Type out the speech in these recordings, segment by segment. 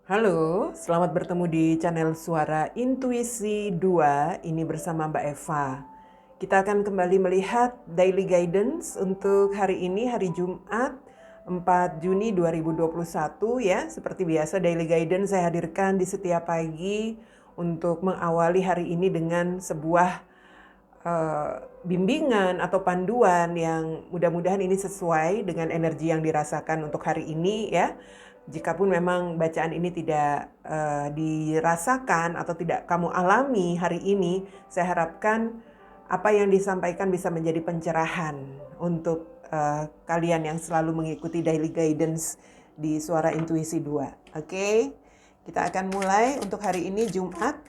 Halo, selamat bertemu di channel Suara Intuisi 2. Ini bersama Mbak Eva. Kita akan kembali melihat daily guidance untuk hari ini, hari Jumat 4 Juni 2021 ya. Seperti biasa daily guidance saya hadirkan di setiap pagi untuk mengawali hari ini dengan sebuah bimbingan atau panduan yang mudah-mudahan ini sesuai dengan energi yang dirasakan untuk hari ini ya. Jikapun memang bacaan ini tidak dirasakan atau tidak kamu alami hari ini, saya harapkan apa yang disampaikan bisa menjadi pencerahan untuk kalian yang selalu mengikuti daily guidance di Suara Intuisi 2. Oke, kita akan mulai untuk hari ini Jumat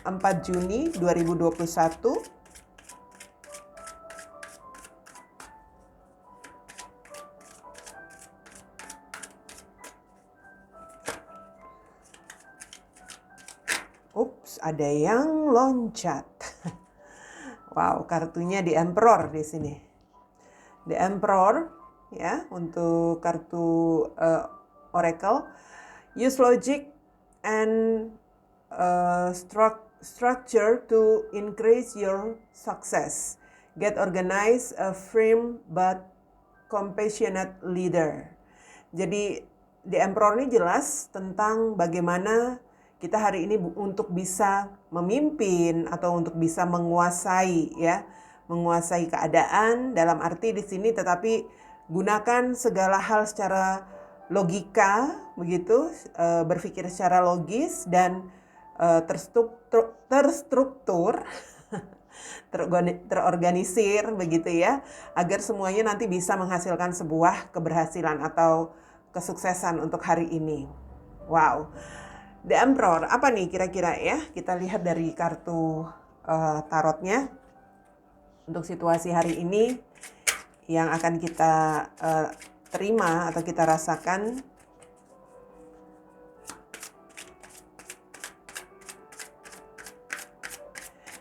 4 Juni 2021. Ups, ada yang loncat. Wow, kartunya The Emperor di sini. The Emperor ya, untuk kartu Oracle. Use logic and structure to increase your success. Get organized, a firm but compassionate leader. Jadi The Emperor ini jelas tentang bagaimana kita hari ini untuk bisa memimpin atau untuk bisa menguasai ya, menguasai keadaan dalam arti di sini, tetapi gunakan segala hal secara logika begitu, berpikir secara logis dan terstruktur terorganisir begitu ya, agar semuanya nanti bisa menghasilkan sebuah keberhasilan atau kesuksesan untuk hari ini. Wow. The Emperor, apa nih kira-kira ya? Kita lihat dari kartu tarotnya. Untuk situasi hari ini yang akan kita terima atau kita rasakan.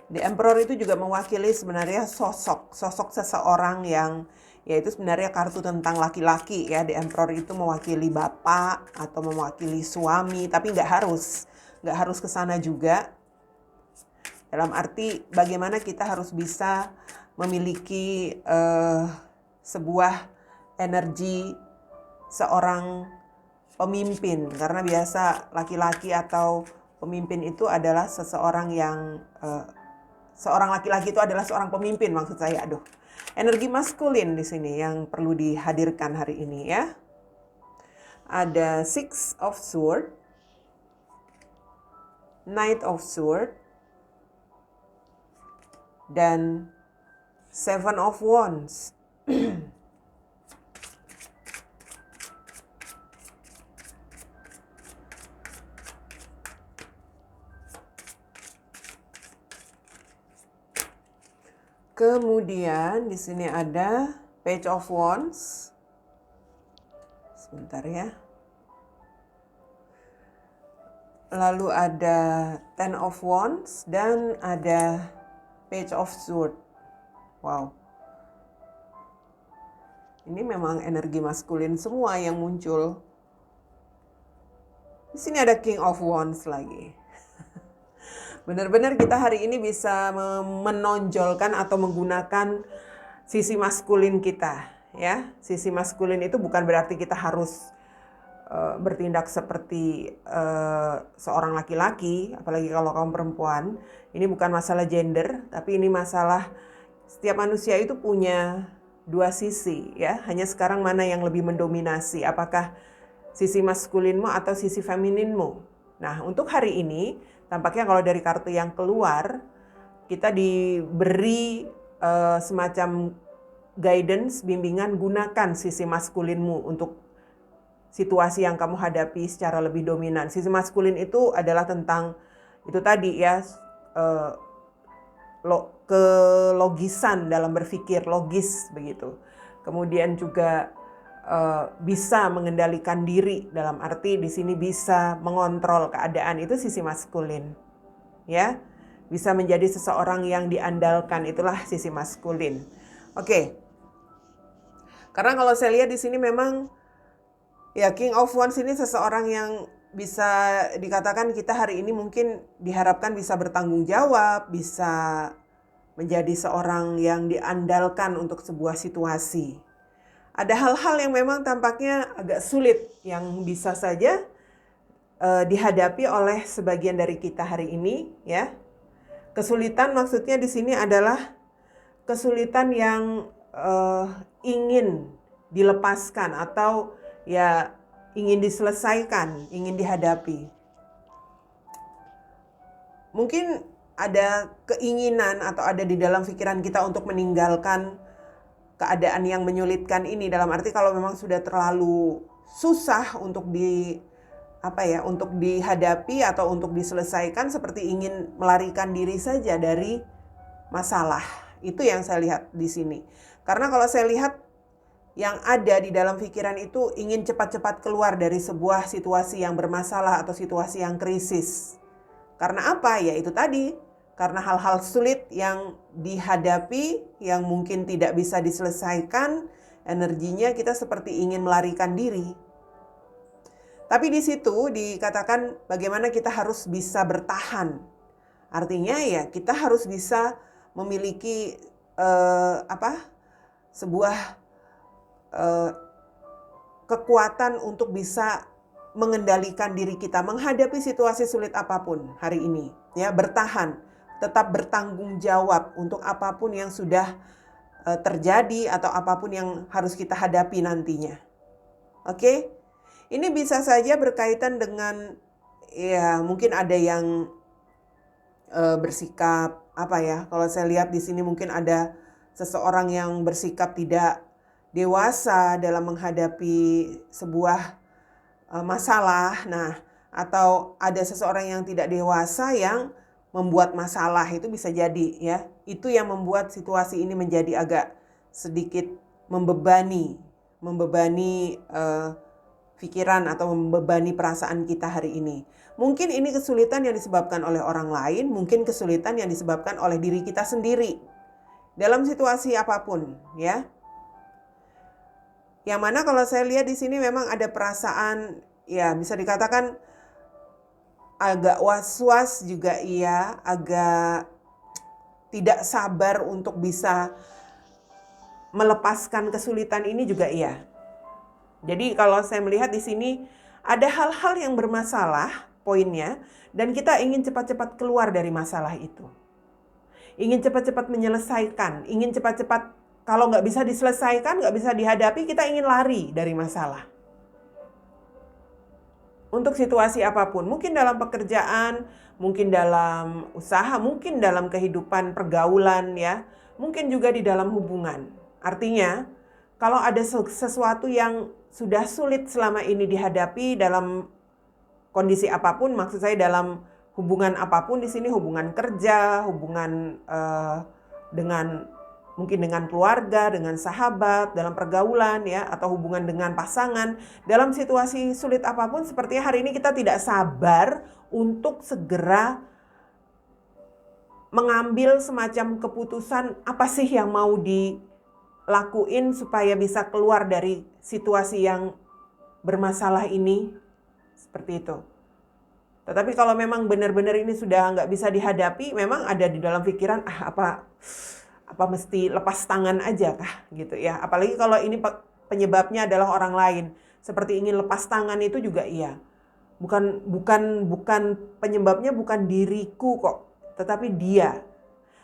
The Emperor itu juga mewakili sebenarnya sosok seseorang yang, yaitu sebenarnya kartu tentang laki-laki ya. The Emperor itu mewakili bapak atau mewakili suami, tapi nggak harus ke sana juga. Dalam arti bagaimana kita harus bisa memiliki sebuah energi seorang pemimpin, karena biasa laki-laki atau pemimpin itu adalah seseorang yang seorang laki-laki itu adalah seorang pemimpin, maksud saya. Energi maskulin di sini yang perlu dihadirkan hari ini ya. Ada Six of Swords, Knight of Swords, dan Seven of Wands. Kemudian di sini ada Page of Wands. Sebentar ya. Lalu ada Ten of Wands dan ada Page of Swords. Wow. Ini memang energi maskulin semua yang muncul. Di sini ada King of Wands lagi. Benar-benar kita hari ini bisa menonjolkan atau menggunakan sisi maskulin kita ya. Sisi maskulin itu bukan berarti kita harus bertindak seperti seorang laki-laki, apalagi kalau kamu perempuan. Ini bukan masalah gender, tapi ini masalah setiap manusia itu punya dua sisi ya. Hanya sekarang mana yang lebih mendominasi, apakah sisi maskulinmu atau sisi femininmu. Nah, untuk hari ini tampaknya kalau dari kartu yang keluar, kita diberi semacam guidance, bimbingan, gunakan sisi maskulinmu untuk situasi yang kamu hadapi secara lebih dominan. Sisi maskulin itu adalah tentang, itu tadi ya, kelogisan dalam berpikir, logis begitu. Kemudian juga bisa mengendalikan diri, dalam arti di sini bisa mengontrol keadaan, itu sisi maskulin ya. Bisa menjadi seseorang yang diandalkan, itulah sisi maskulin. Oke. Karena kalau saya lihat di sini memang ya King of Wands ini seseorang yang bisa dikatakan kita hari ini mungkin diharapkan bisa bertanggung jawab, bisa menjadi seorang yang diandalkan untuk sebuah situasi. Ada hal-hal yang memang tampaknya agak sulit yang bisa saja dihadapi oleh sebagian dari kita hari ini, ya. Kesulitan maksudnya di sini adalah kesulitan yang ingin dilepaskan atau ya ingin diselesaikan, ingin dihadapi. Mungkin ada keinginan atau ada di dalam pikiran kita untuk meninggalkan keadaan yang menyulitkan ini, dalam arti kalau memang sudah terlalu susah untuk untuk dihadapi atau untuk diselesaikan, seperti ingin melarikan diri saja dari masalah. Itu yang saya lihat di sini. Karena kalau saya lihat yang ada di dalam pikiran itu ingin cepat-cepat keluar dari sebuah situasi yang bermasalah atau situasi yang krisis. Karena apa? Ya itu tadi, karena hal-hal sulit yang dihadapi, yang mungkin tidak bisa diselesaikan, energinya kita seperti ingin melarikan diri. Tapi di situ dikatakan bagaimana kita harus bisa bertahan. Artinya ya kita harus bisa memiliki sebuah kekuatan untuk bisa mengendalikan diri kita menghadapi situasi sulit apapun hari ini, ya, bertahan, tetap bertanggung jawab untuk apapun yang sudah terjadi atau apapun yang harus kita hadapi nantinya. Oke? Ini bisa saja berkaitan dengan, ya, mungkin ada yang bersikap kalau saya lihat di sini mungkin ada seseorang yang bersikap tidak dewasa dalam menghadapi sebuah masalah. Nah, atau ada seseorang yang tidak dewasa yang membuat masalah, itu bisa jadi, ya. Itu yang membuat situasi ini menjadi agak sedikit membebani pikiran atau membebani perasaan kita hari ini. Mungkin ini kesulitan yang disebabkan oleh orang lain, mungkin kesulitan yang disebabkan oleh diri kita sendiri. Dalam situasi apapun, ya. Yang mana kalau saya lihat di sini memang ada perasaan, ya bisa dikatakan agak was-was juga, iya, agak tidak sabar untuk bisa melepaskan kesulitan ini juga, iya. Jadi kalau saya melihat di sini ada hal-hal yang bermasalah poinnya, dan kita ingin cepat-cepat keluar dari masalah itu. Ingin cepat-cepat menyelesaikan, ingin cepat-cepat, kalau nggak bisa diselesaikan, nggak bisa dihadapi, kita ingin lari dari masalah. Untuk situasi apapun, mungkin dalam pekerjaan, mungkin dalam usaha, mungkin dalam kehidupan pergaulan, ya, mungkin juga di dalam hubungan. Artinya, kalau ada sesuatu yang sudah sulit selama ini dihadapi dalam kondisi apapun, maksud saya dalam hubungan apapun di sini, hubungan kerja, hubungan mungkin dengan keluarga, dengan sahabat, dalam pergaulan, ya, atau hubungan dengan pasangan, dalam situasi sulit apapun, sepertinya hari ini kita tidak sabar untuk segera mengambil semacam keputusan apa sih yang mau dilakuin supaya bisa keluar dari situasi yang bermasalah ini, seperti itu. Tetapi kalau memang benar-benar ini sudah nggak bisa dihadapi, memang ada di dalam pikiran, apa mesti lepas tangan aja kah, gitu, ya. Apalagi kalau ini penyebabnya adalah orang lain, seperti ingin lepas tangan itu juga, iya. Bukan penyebabnya bukan diriku kok, tetapi dia.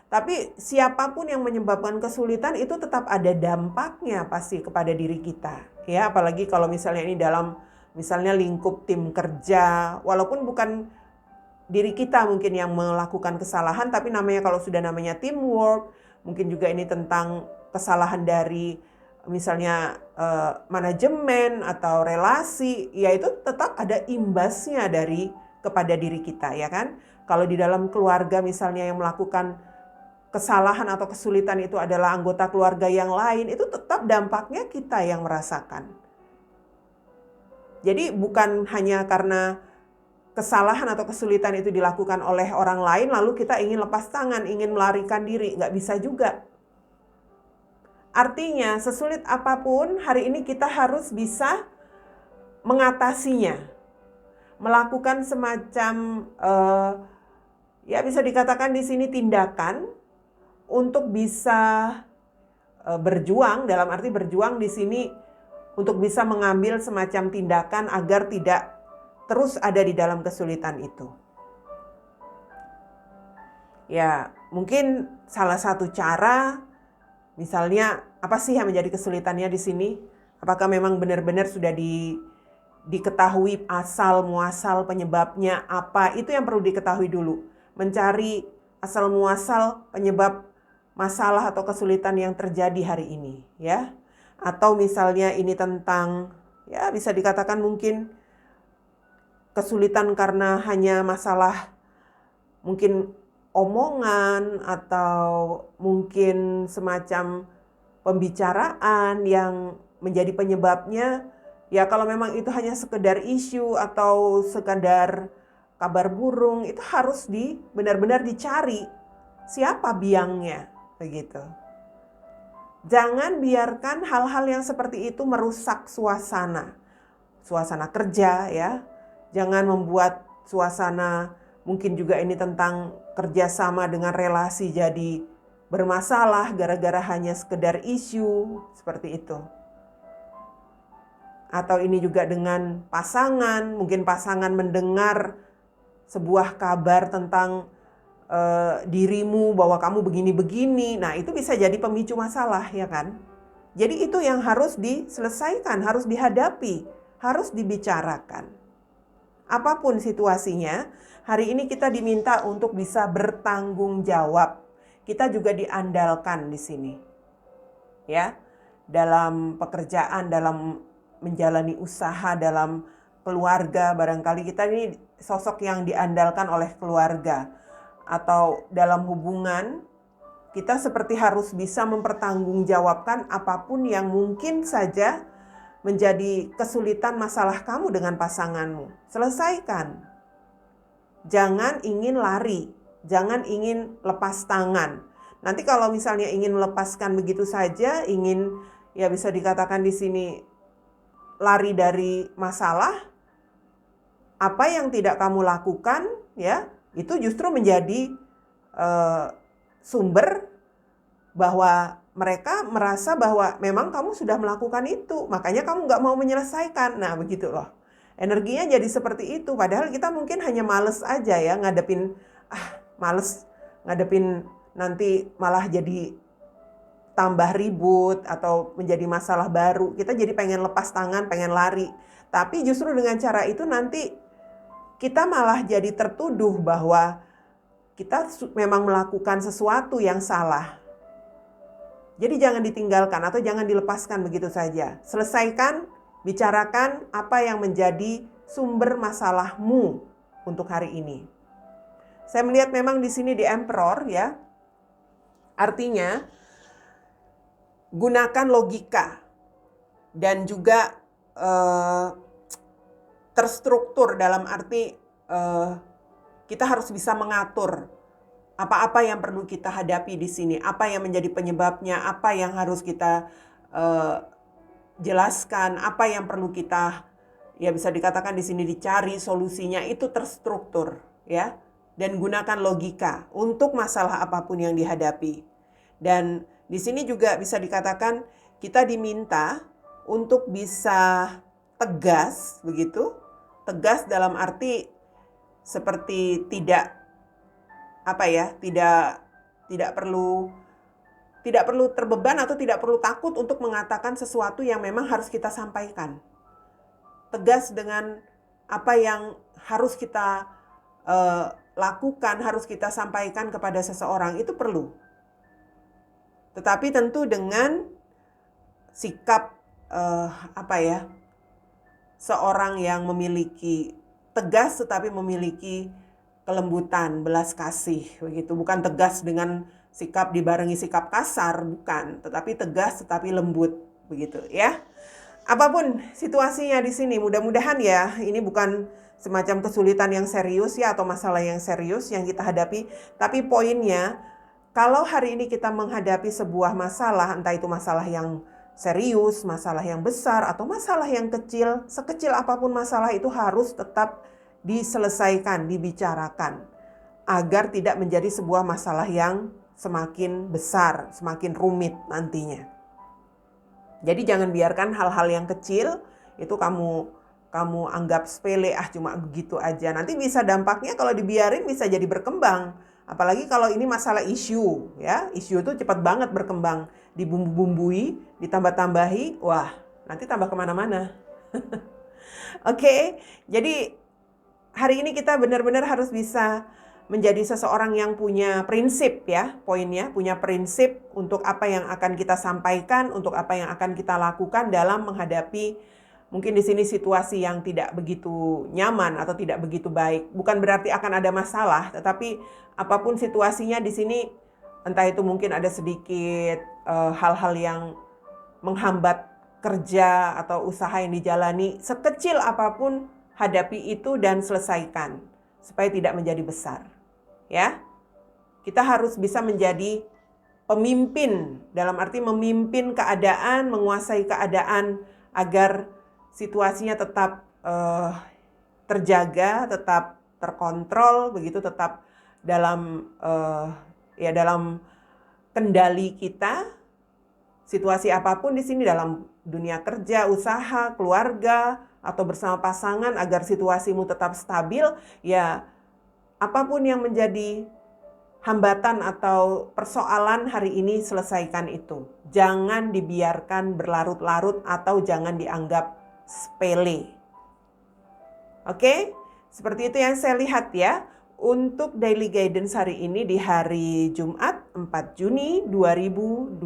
Tapi siapapun yang menyebabkan kesulitan itu tetap ada dampaknya pasti kepada diri kita, ya. Apalagi kalau misalnya ini dalam misalnya lingkup tim kerja, walaupun bukan diri kita mungkin yang melakukan kesalahan, tapi kalau sudah namanya teamwork, mungkin juga ini tentang kesalahan dari misalnya manajemen atau relasi, ya itu tetap ada imbasnya kepada diri kita, ya kan? Kalau di dalam keluarga misalnya yang melakukan kesalahan atau kesulitan itu adalah anggota keluarga yang lain, itu tetap dampaknya kita yang merasakan. Jadi bukan hanya karena kesalahan atau kesulitan itu dilakukan oleh orang lain, lalu kita ingin lepas tangan, ingin melarikan diri. Nggak bisa juga. Artinya, sesulit apapun, hari ini kita harus bisa mengatasinya. melakukan semacam ya bisa dikatakan di sini tindakan untuk bisa berjuang, dalam arti berjuang di sini untuk bisa mengambil semacam tindakan agar tidak terus ada di dalam kesulitan itu. Ya, mungkin salah satu cara, misalnya apa sih yang menjadi kesulitannya di sini? Apakah memang benar-benar sudah diketahui asal muasal penyebabnya apa? Itu yang perlu diketahui dulu. Mencari asal muasal penyebab masalah atau kesulitan yang terjadi hari ini, ya. Atau misalnya ini tentang, ya bisa dikatakan mungkin kesulitan karena hanya masalah mungkin omongan atau mungkin semacam pembicaraan yang menjadi penyebabnya. Ya kalau memang itu hanya sekedar isu atau sekedar kabar burung, itu harus benar-benar dicari siapa biangnya, begitu. Jangan biarkan hal-hal yang seperti itu merusak suasana kerja, ya. Jangan membuat suasana, mungkin juga ini tentang kerjasama dengan relasi jadi bermasalah gara-gara hanya sekedar isu, seperti itu. Atau ini juga dengan pasangan, mungkin pasangan mendengar sebuah kabar tentang dirimu bahwa kamu begini-begini. Nah, itu bisa jadi pemicu masalah, ya kan? Jadi itu yang harus diselesaikan, harus dihadapi, harus dibicarakan. Apapun situasinya, hari ini kita diminta untuk bisa bertanggung jawab. Kita juga diandalkan di sini. Ya, dalam pekerjaan, dalam menjalani usaha, dalam keluarga, barangkali kita ini sosok yang diandalkan oleh keluarga. Atau dalam hubungan, kita seperti harus bisa mempertanggungjawabkan apapun yang mungkin saja menjadi kesulitan masalah kamu dengan pasanganmu. Selesaikan. Jangan ingin lari, jangan ingin lepas tangan. Nanti kalau misalnya ingin melepaskan begitu saja, ingin ya bisa dikatakan di sini lari dari masalah, apa yang tidak kamu lakukan ya, itu justru menjadi sumber bahwa mereka merasa bahwa memang kamu sudah melakukan itu, makanya kamu nggak mau menyelesaikan. Nah, begitu loh. Energinya jadi seperti itu, padahal kita mungkin hanya males aja ya ngadepin, males ngadepin, nanti malah jadi tambah ribut atau menjadi masalah baru. Kita jadi pengen lepas tangan, pengen lari. Tapi justru dengan cara itu nanti kita malah jadi tertuduh bahwa kita memang melakukan sesuatu yang salah. Jadi jangan ditinggalkan atau jangan dilepaskan begitu saja. Selesaikan, bicarakan apa yang menjadi sumber masalahmu untuk hari ini. Saya melihat memang di sini di Emperor ya. Artinya gunakan logika dan juga terstruktur, dalam arti kita harus bisa mengatur apa-apa yang perlu kita hadapi di sini, apa yang menjadi penyebabnya, apa yang harus kita jelaskan, apa yang perlu kita, ya bisa dikatakan di sini dicari solusinya, itu terstruktur, ya. Dan gunakan logika untuk masalah apapun yang dihadapi. Dan di sini juga bisa dikatakan kita diminta untuk bisa tegas, begitu. Tegas dalam arti seperti tidak perlu terbeban atau tidak perlu takut untuk mengatakan sesuatu yang memang harus kita sampaikan. Tegas dengan apa yang harus kita lakukan, harus kita sampaikan kepada seseorang, itu perlu. Tetapi tentu dengan sikap seorang yang memiliki tegas tetapi memiliki kelembutan, belas kasih, begitu. Bukan tegas dengan sikap dibarengi sikap kasar, bukan. Tetapi tegas tetapi lembut, begitu ya. Apapun situasinya di sini, mudah-mudahan ya, ini bukan semacam kesulitan yang serius ya, atau masalah yang serius yang kita hadapi. Tapi poinnya, kalau hari ini kita menghadapi sebuah masalah, entah itu masalah yang serius, masalah yang besar, atau masalah yang kecil, sekecil apapun masalah itu harus tetap diselesaikan, dibicarakan, agar tidak menjadi sebuah masalah yang semakin besar, semakin rumit nantinya. Jadi jangan biarkan hal-hal yang kecil itu kamu anggap sepele, cuma begitu aja. Nanti bisa dampaknya kalau dibiarin bisa jadi berkembang. Apalagi kalau ini masalah isu, ya. Isu itu cepat banget berkembang. Dibumbu-bumbui, ditambah-tambahi, wah nanti tambah kemana-mana. Oke, jadi hari ini kita benar-benar harus bisa menjadi seseorang yang punya prinsip, ya, poinnya, punya prinsip untuk apa yang akan kita sampaikan, untuk apa yang akan kita lakukan dalam menghadapi mungkin di sini situasi yang tidak begitu nyaman atau tidak begitu baik. Bukan berarti akan ada masalah, tetapi apapun situasinya di sini, entah itu mungkin ada sedikit hal-hal yang menghambat kerja atau usaha yang dijalani, sekecil apapun hadapi itu dan selesaikan supaya tidak menjadi besar. Ya, kita harus bisa menjadi pemimpin, dalam arti memimpin keadaan, menguasai keadaan agar situasinya tetap terjaga, tetap terkontrol, begitu, tetap dalam dalam kendali kita. Situasi apapun di sini dalam dunia kerja, usaha, keluarga, atau bersama pasangan, agar situasimu tetap stabil, ya. Apapun yang menjadi hambatan atau persoalan hari ini, selesaikan itu. Jangan dibiarkan berlarut-larut atau jangan dianggap sepele. Oke? Seperti itu yang saya lihat, ya. Untuk Daily Guidance hari ini di hari Jumat 4 Juni 2021.